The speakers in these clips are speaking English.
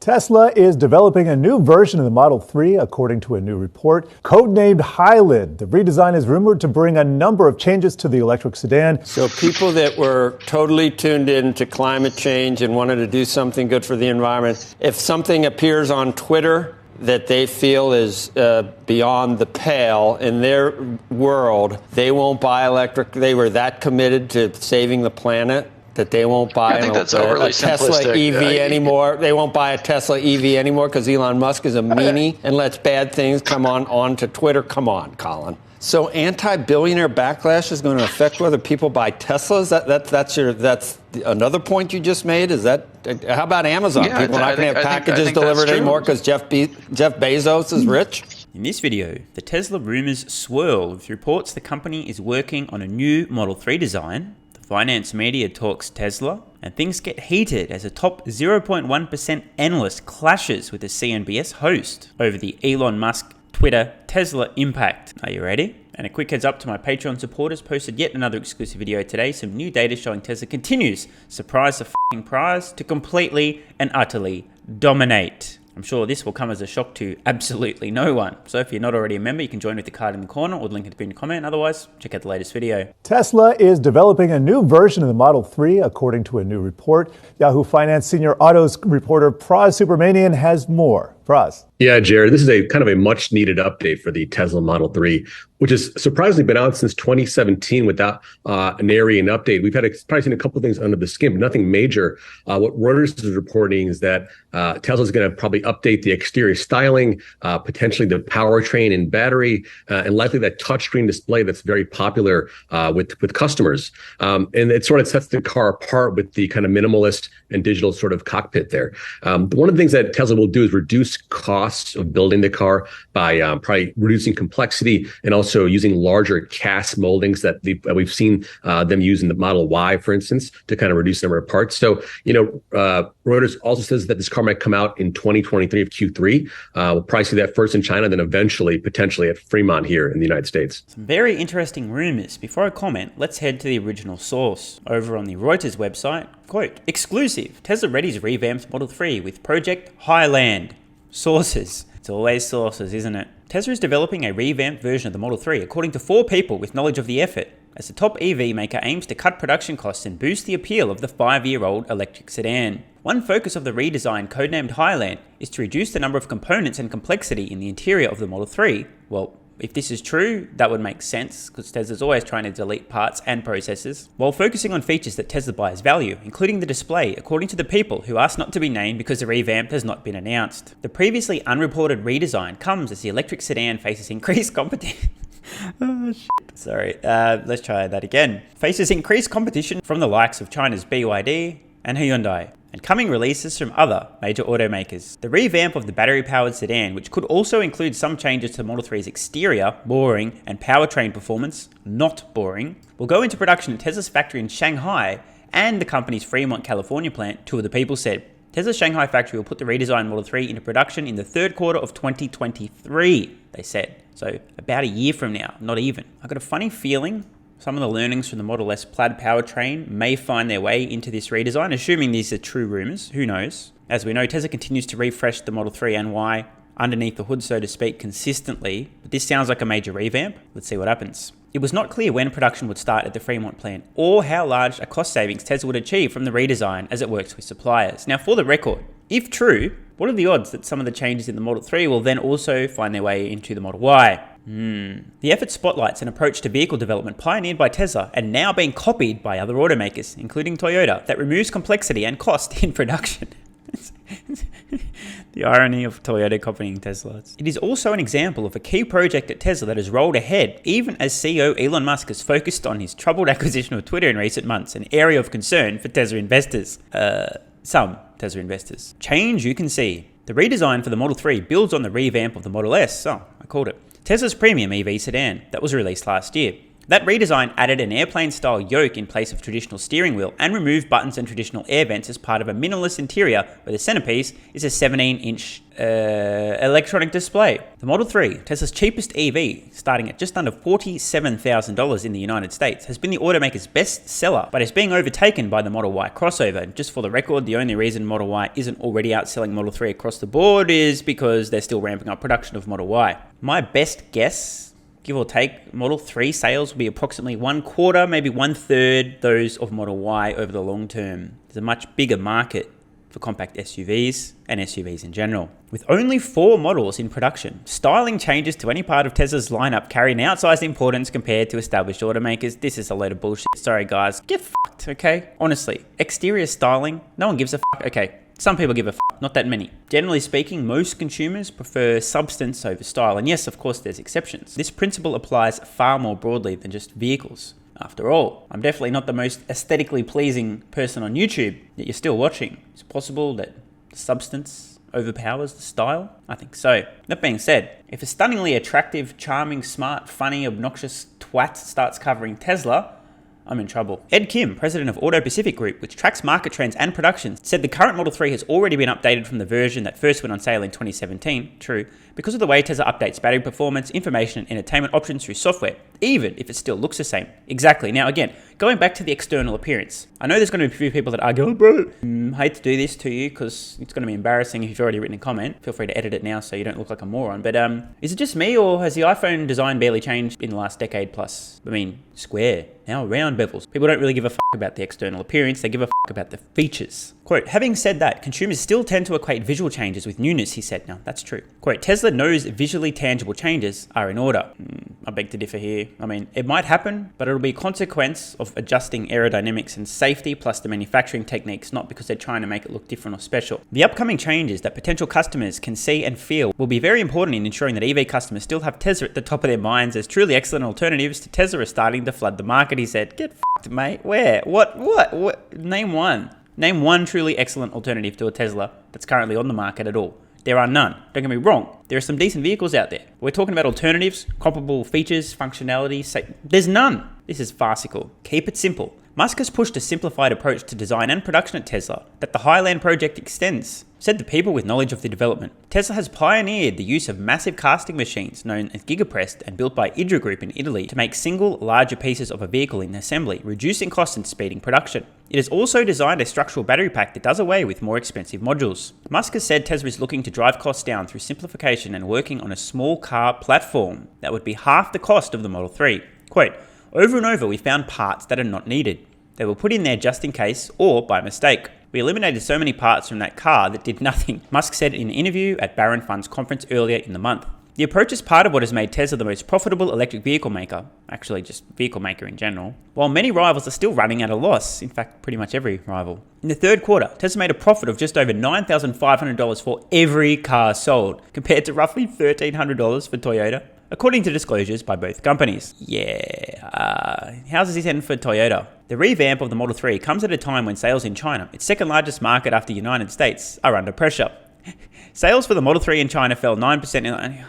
Tesla is developing a new version of the Model 3, according to a new report. Codenamed Highland, the redesign is rumored to bring a number of changes to the electric sedan. So people that were totally tuned in to climate change and wanted to do something good for the environment, if something appears on Twitter that they feel is beyond the pale in their world, they won't buy electric. They were that committed to saving the planet that they won't buy a Tesla EV anymore. They won't buy a Tesla EV anymore because Elon Musk is a meanie and lets bad things come on to Twitter. Come on, Colin. So anti-billionaire backlash is going to affect whether people buy Teslas? That's another point you just made? Is that, how about Amazon? Yeah, people not going to have packages delivered anymore because Jeff Bezos is rich? In this video, the Tesla rumors swirl with reports the company is working on a new Model 3 design. Finance media talks Tesla, and things get heated as a top 0.1% analyst clashes with a CNBC host over the Elon Musk Twitter Tesla impact. Are you ready? And a quick heads up to my Patreon supporters, posted yet another exclusive video today, some new data showing Tesla continues, surprise the f***ing prize, to completely and utterly dominate. I'm sure this will come as a shock to absolutely no one. So if you're not already a member, you can join with the card in the corner or the link in the pinned comment. Otherwise, check out the latest video. Tesla is developing a new version of the Model 3, according to a new report. Yahoo Finance senior autos reporter Praz Supermanian has more. Praz. Yeah, Jared, this is a kind of a much needed update for the Tesla Model 3, which has surprisingly been out since 2017 without nary an update. We've probably seen a couple of things under the skin, but nothing major. What Reuters is reporting is that Tesla is going to probably update the exterior styling, potentially the powertrain and battery, and likely that touchscreen display that's very popular with customers. And it sort of sets the car apart with the kind of minimalist and digital sort of cockpit there. One of the things that Tesla will do is reduce costs of building the car by probably reducing complexity and also using larger cast moldings that we've seen them use in the Model Y, for instance, to kind of reduce the number of parts. So, Reuters also says that this car might come out in 2023 of Q3. We'll probably see that first in China, then eventually, potentially at Fremont here in the United States. Some very interesting rumors. Before I comment, let's head to the original source. Over on the Reuters website, quote, exclusive, Tesla readies revamped Model 3 with Project Highland. Sources. It's always sources, isn't it? Tesla is developing a revamped version of the Model 3, according to 4 people with knowledge of the effort, as the top EV maker aims to cut production costs and boost the appeal of the 5-year-old electric sedan. One focus of the redesign, codenamed Highland, is to reduce the number of components and complexity in the interior of the Model 3. Well, if this is true, that would make sense, because Tesla's always trying to delete parts and processes, while focusing on features that Tesla buyers value, including the display, according to the people who asked not to be named because the revamp has not been announced. The previously unreported redesign comes as the electric sedan faces increased competition. Oh, shit. Sorry, let's try that again. Faces increased competition from the likes of China's BYD and Hyundai, and coming releases from other major automakers. The revamp of the battery-powered sedan, which could also include some changes to Model 3's exterior, boring, and powertrain performance, not boring, will go into production at Tesla's factory in Shanghai and the company's Fremont, California plant, two of the people said. Tesla's Shanghai factory will put the redesigned Model 3 into production in the third quarter of 2023, they said. So about a year from now, not even. I got a funny feeling some of the learnings from the Model S plaid powertrain may find their way into this redesign, assuming these are true rumors. Who knows? As we know, Tesla continues to refresh the Model 3 and Y underneath the hood, so to speak, consistently. But this sounds like a major revamp. Let's see what happens. It was not clear when production would start at the Fremont plant or how large a cost savings Tesla would achieve from the redesign as it works with suppliers. Now, for the record, if true, what are the odds that some of the changes in the Model 3 will then also find their way into the Model Y? The effort spotlights an approach to vehicle development pioneered by Tesla and now being copied by other automakers, including Toyota, that removes complexity and cost in production. The irony of Toyota copying Tesla. It is also an example of a key project at Tesla that has rolled ahead, even as CEO Elon Musk has focused on his troubled acquisition of Twitter in recent months, an area of concern for Tesla investors. Some Tesla investors. Change you can see. The redesign for the Model 3 builds on the revamp of the Model S. Oh, I called it. Tesla's premium EV sedan that was released last year. That redesign added an airplane-style yoke in place of traditional steering wheel and removed buttons and traditional air vents as part of a minimalist interior where the centerpiece is a 17-inch electronic display. The Model 3, Tesla's cheapest EV, starting at just under $47,000 in the United States, has been the automaker's best seller, but is being overtaken by the Model Y crossover. And just for the record, the only reason Model Y isn't already outselling Model 3 across the board is because they're still ramping up production of Model Y. My best guess, give or take, Model 3 sales will be approximately 1/4, maybe 1/3 those of Model Y over the long term. There's a much bigger market for compact SUVs and SUVs in general. With only 4 models in production, styling changes to any part of Tesla's lineup carry an outsized importance compared to established automakers. This is a load of bullshit. Sorry guys, get fucked, okay? Honestly, exterior styling, no one gives a fuck. Okay, some people give a fuck, not that many. Generally speaking, most consumers prefer substance over style. And yes, of course, there's exceptions. This principle applies far more broadly than just vehicles. After all, I'm definitely not the most aesthetically pleasing person on YouTube, yet you're still watching. It's possible that the substance overpowers the style? I think so. That being said, if a stunningly attractive, charming, smart, funny, obnoxious twat starts covering Tesla, I'm in trouble. Ed Kim, president of Auto Pacific Group, which tracks market trends and production, said the current Model 3 has already been updated from the version that first went on sale in 2017, true, because of the way Tesla updates battery performance, information, and entertainment options through software, even if it still looks the same. Exactly. Now again, going back to the external appearance. I know there's going to be a few people that argue, oh bro, hate to do this to you because it's going to be embarrassing if you've already written a comment. Feel free to edit it now so you don't look like a moron. But is it just me, or has the iPhone design barely changed in the last decade plus? I mean, square, now round bevels. People don't really give a fuck about the external appearance, they give a fuck about the features. Quote, having said that, consumers still tend to equate visual changes with newness, he said. Now, that's true. Quote, Tesla knows visually tangible changes are in order. I beg to differ here. I mean, it might happen, but it'll be a consequence of adjusting aerodynamics and safety plus the manufacturing techniques, not because they're trying to make it look different or special. The upcoming changes that potential customers can see and feel will be very important in ensuring that EV customers still have Tesla at the top of their minds as truly excellent alternatives to Tesla are starting to flood the market, he said. Get f***ed, mate. Where? What? Name one. Name one truly excellent alternative to a Tesla that's currently on the market at all. There are none. Don't get me wrong. There are some decent vehicles out there. We're talking about alternatives, comparable features, functionality. There's none. This is farcical. Keep it simple. Musk has pushed a simplified approach to design and production at Tesla that the Highland project extends, said the people with knowledge of the development. Tesla has pioneered the use of massive casting machines known as gigapressed and built by ETHEREUM Group in Italy to make single, larger pieces of a vehicle in assembly, reducing costs and speeding production. It has also designed a structural battery pack that does away with more expensive modules. Musk has said Tesla is looking to drive costs down through simplification and working on a small car platform that would be half the cost of the Model 3. Quote, over and over we found parts that are not needed. They were put in there just in case or by mistake. We eliminated so many parts from that car that did nothing, Musk said in an interview at Barron Fund's conference earlier in the month. The approach is part of what has made Tesla the most profitable electric vehicle maker, actually just vehicle maker in general, while many rivals are still running at a loss, in fact pretty much every rival. In the third quarter, Tesla made a profit of just over $9,500 for every car sold, compared to roughly $1,300 for Toyota, according to disclosures by both companies. How's this end for Toyota? The revamp of the Model 3 comes at a time when sales in China, its second largest market after the United States, are under pressure. Sales for the Model 3 in China fell 9% in...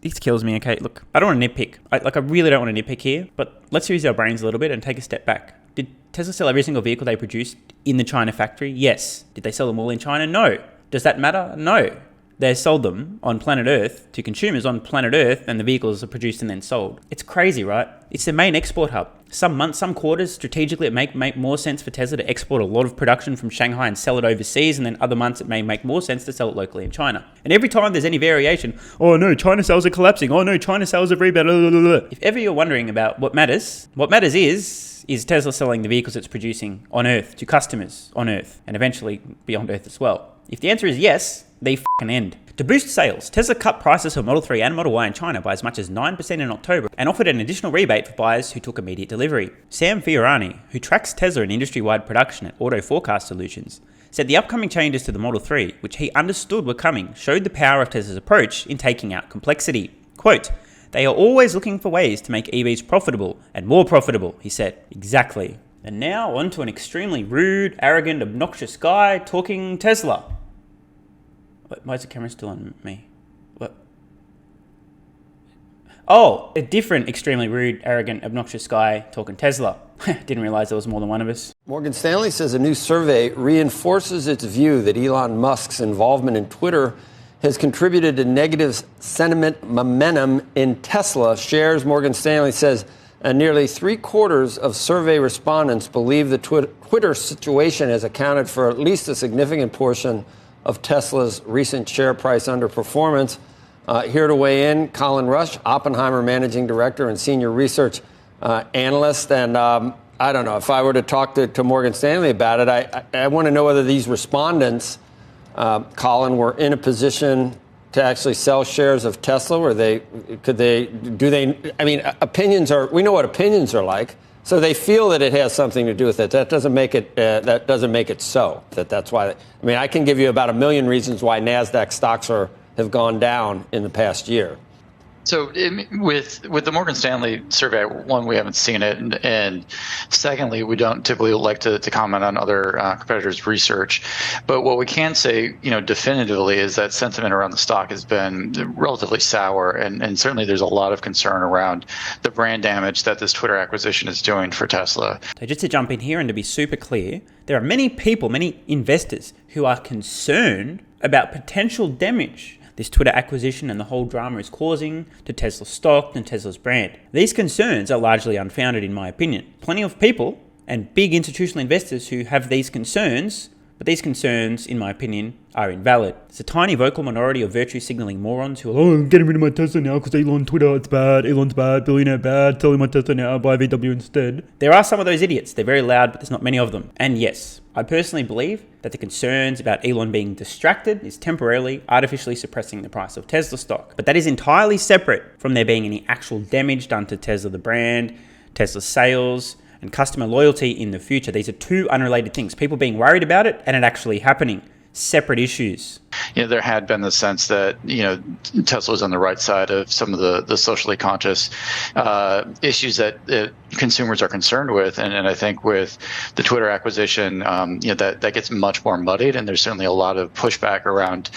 This kills me, okay? Look, I don't want to nitpick. I really don't want to nitpick here, but let's use our brains a little bit and take a step back. Did Tesla sell every single vehicle they produced in the China factory? Yes. Did they sell them all in China? No. Does that matter? No. They sold them on planet Earth to consumers on planet Earth, and the vehicles are produced and then sold. It's crazy, right? It's the main export hub. Some months, some quarters, strategically it may make more sense for Tesla to export a lot of production from Shanghai and sell it overseas, and then other months it may make more sense to sell it locally in China. And every time there's any variation, oh no, China sales are collapsing, oh no, China sales are rebounded. If ever you're wondering about what matters is Tesla selling the vehicles it's producing on Earth to customers on Earth, and eventually beyond Earth as well. If the answer is yes, they f***ing end. To boost sales, Tesla cut prices for Model 3 and Model Y in China by as much as 9% in October and offered an additional rebate for buyers who took immediate delivery. Sam Fiorani, who tracks Tesla in industry-wide production at Auto Forecast Solutions, said the upcoming changes to the Model 3, which he understood were coming, showed the power of Tesla's approach in taking out complexity. Quote, they are always looking for ways to make EVs profitable and more profitable, he said. Exactly. And now on to an extremely rude, arrogant, obnoxious guy talking Tesla. Why is the camera still on me? What? Oh, a different extremely rude, arrogant, obnoxious guy talking Tesla. Didn't realize there was more than one of us. Morgan Stanley says a new survey reinforces its view that Elon Musk's involvement in Twitter has contributed to negative sentiment momentum in Tesla shares. Morgan Stanley says nearly 3/4 of survey respondents believe the Twitter situation has accounted for at least a significant portion of Tesla's recent share price underperformance. Here to weigh in, Colin Rush, Oppenheimer Managing Director and Senior Research Analyst. And I don't know, if I were to talk to Morgan Stanley about it, I want to know whether these respondents, Colin, were in a position to actually sell shares of Tesla. Opinions are, we know what opinions are like. So they feel that it has something to do with it. That doesn't make it so. That's why. I can give you about 1 million reasons why NASDAQ stocks have gone down in the past year. So with the Morgan Stanley survey, one, we haven't seen it, and secondly, we don't typically like to comment on other competitors' research. But what we can say, definitively, is that sentiment around the stock has been relatively sour, and certainly there's a lot of concern around the brand damage that this Twitter acquisition is doing for Tesla. So just to jump in here and to be super clear, there are many people, many investors who are concerned about potential damage this Twitter acquisition and the whole drama is causing to Tesla's stock and Tesla's brand. These concerns are largely unfounded, in my opinion. Plenty of people and big institutional investors who have these concerns, but these concerns, in my opinion, are invalid. It's a tiny vocal minority of virtue signaling morons who are, I'm getting rid of my Tesla now because Elon Twitter, it's bad, Elon's bad, billionaire bad, selling my Tesla now, buy VW instead. There are some of those idiots. They're very loud, but there's not many of them. And yes, I personally believe that the concerns about Elon being distracted is temporarily, artificially suppressing the price of Tesla stock. But that is entirely separate from there being any actual damage done to Tesla, the brand, Tesla's sales, and customer loyalty in the future. These are two unrelated things. People being worried about it and it actually happening. Separate issues. There had been the sense that, Tesla was on the right side of some of the socially conscious issues that consumers are concerned with. And I think with the Twitter acquisition, that gets much more muddied. And there's certainly a lot of pushback around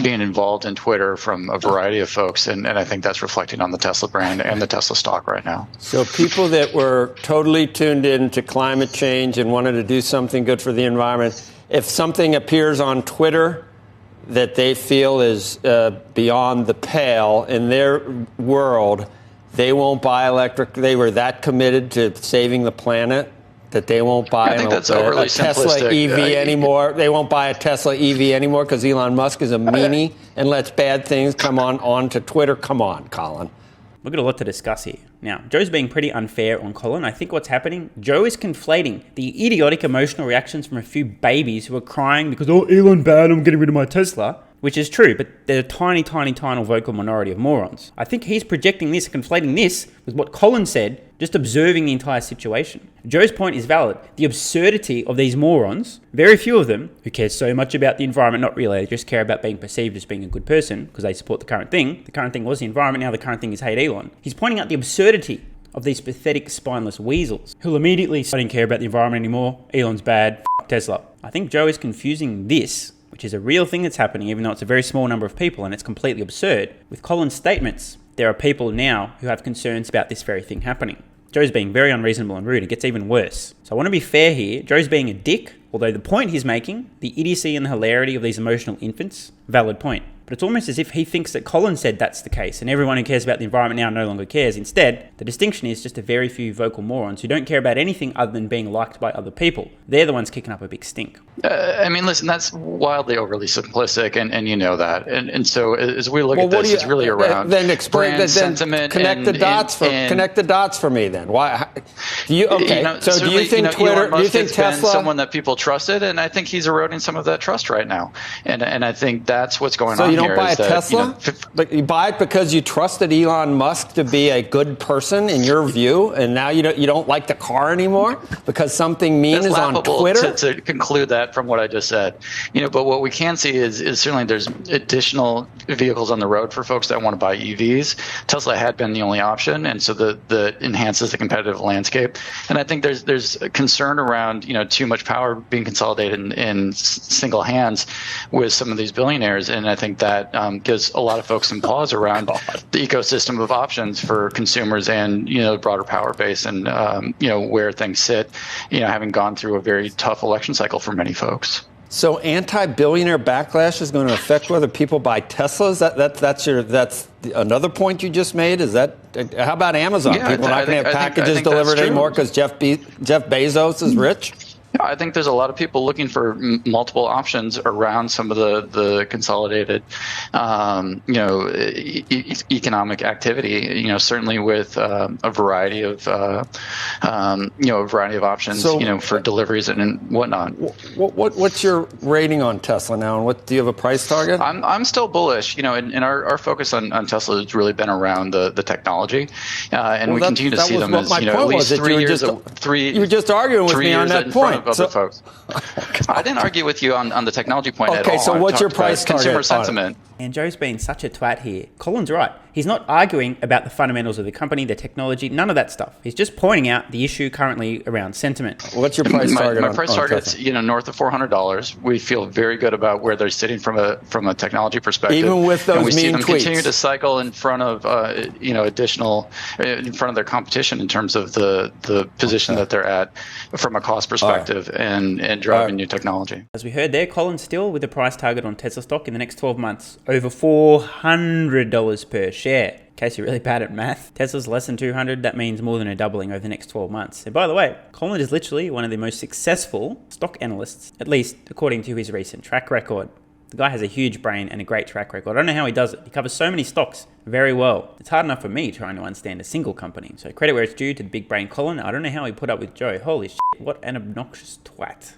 being involved in Twitter from a variety of folks. And I think that's reflecting on the Tesla brand and the Tesla stock right now. So people that were totally tuned in to climate change and wanted to do something good for the environment, if something appears on Twitter that they feel is beyond the pale in their world, they won't buy electric. They were that committed to saving the planet that they won't buy a Tesla EV anymore. They won't buy a Tesla EV anymore because Elon Musk is a meanie and lets bad things come on to Twitter. Come on, Colin. We've got a lot to discuss here. Now, Joe's being pretty unfair on Colin. I think what's happening, Joe is conflating the idiotic emotional reactions from a few babies who are crying because, Elon bad, I'm getting rid of my Tesla, which is true, but they're a tiny vocal minority of morons. I think he's projecting this, conflating this with what Colin said, just observing the entire situation. Joe's point is valid. The absurdity of these morons, very few of them, who care so much about the environment, not really, they just care about being perceived as being a good person because they support the current thing. The current thing was the environment, now the current thing is hate Elon. He's pointing out the absurdity of these pathetic, spineless weasels who'll immediately say, I don't care about the environment anymore, Elon's bad, f*** Tesla. I think Joe is confusing this, which is a real thing that's happening, even though it's a very small number of people and it's completely absurd, with Colin's statements. There are people now who have concerns about this very thing happening. Joe's being very unreasonable and rude. It gets even worse. So I want to be fair here. Joe's being a dick, although the point he's making, the idiocy and the hilarity of these emotional infants, valid point. But it's almost as if he thinks that Colin said that's the case and everyone who cares about the environment now no longer cares. Instead, the distinction is just a very few vocal morons who don't care about anything other than being liked by other people. They're the ones kicking up a big stink. Listen, that's wildly overly simplistic, and you know that. And so as we look at this, it's really around then explain brand sentiment. Connect the dots for me. Then why? Do you think Twitter? Elon Musk do you think Tesla? Been someone that people trusted, and I think he's eroding some of that trust right now. And I think that's what's going on. You don't buy a Tesla? But you buy it because you trusted Elon Musk to be a good person in your view, and now you don't like the car anymore because something mean is on Twitter? To conclude that from what I just said. But what we can see is certainly there's additional vehicles on the road for folks that want to buy EVs. Tesla had been the only option, and so that enhances the competitive landscape. And I think there's a concern around too much power being consolidated in single hands with some of these billionaires, and I think that gives a lot of folks some pause around the ecosystem of options for consumers and, broader power base and, where things sit, having gone through a very tough election cycle for many folks. So anti-billionaire backlash is going to affect whether people buy Teslas? That's another point you just made? Is that, how about Amazon? Yeah, people not going to have packages delivered anymore because Jeff Bezos is rich? I think there's a lot of people looking for multiple options around some of the consolidated, economic activity. Certainly with a variety of, options, for deliveries and whatnot. What's your rating on Tesla now, and do you have a price target? I'm still bullish. And our focus on Tesla has really been around the technology, and we continue to see them as at least 3 years. You were just arguing with me on that point. Other folks. I didn't argue with you on the technology point at all. Okay, so what's your price target? Consumer sentiment. And Joe's been such a twat here. Colin's right. He's not arguing about the fundamentals of the company, the technology, none of that stuff. He's just pointing out the issue currently around sentiment. What's your price target? My price target's north of $400. We feel very good about where they're sitting from a technology perspective. Even with those and we see them tweets. Continue to cycle in front of additional in front of their competition in terms of the position that they're at from a cost perspective and driving new technology. As we heard there, Colin's still with a price target on Tesla stock in the next 12 months, over $400 per share. In case you're really bad at math, Tesla's less than 200. That means more than a doubling over the next 12 months. And by the way, Colin is literally one of the most successful stock analysts, at least according to his recent track record. The guy has a huge brain and a great track record. I don't know how he does it. He covers so many stocks very well. It's hard enough for me trying to understand a single company. So credit where it's due to the big brain Colin. I don't know how he put up with Joe. Holy shit, what an obnoxious twat.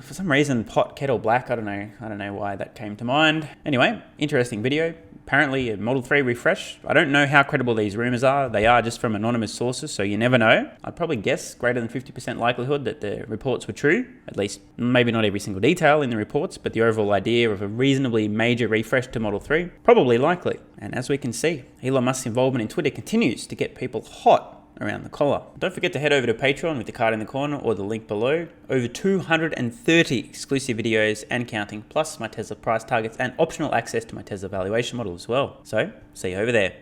For some reason, pot, kettle, black. I don't know why that came to mind. Anyway, interesting video. Apparently a Model 3 refresh. I don't know how credible these rumors are. They are just from anonymous sources, so you never know. I'd probably guess greater than 50% likelihood that the reports were true. At least, maybe not every single detail in the reports, but the overall idea of a reasonably major refresh to Model 3, probably likely. And as we can see, Elon Musk's involvement in Twitter continues to get people hot around the collar. Don't forget to head over to Patreon with the card in the corner or the link below. Over 230 exclusive videos and counting, plus my Tesla price targets and optional access to my Tesla valuation model as well. So, see you over there.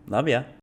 Love ya.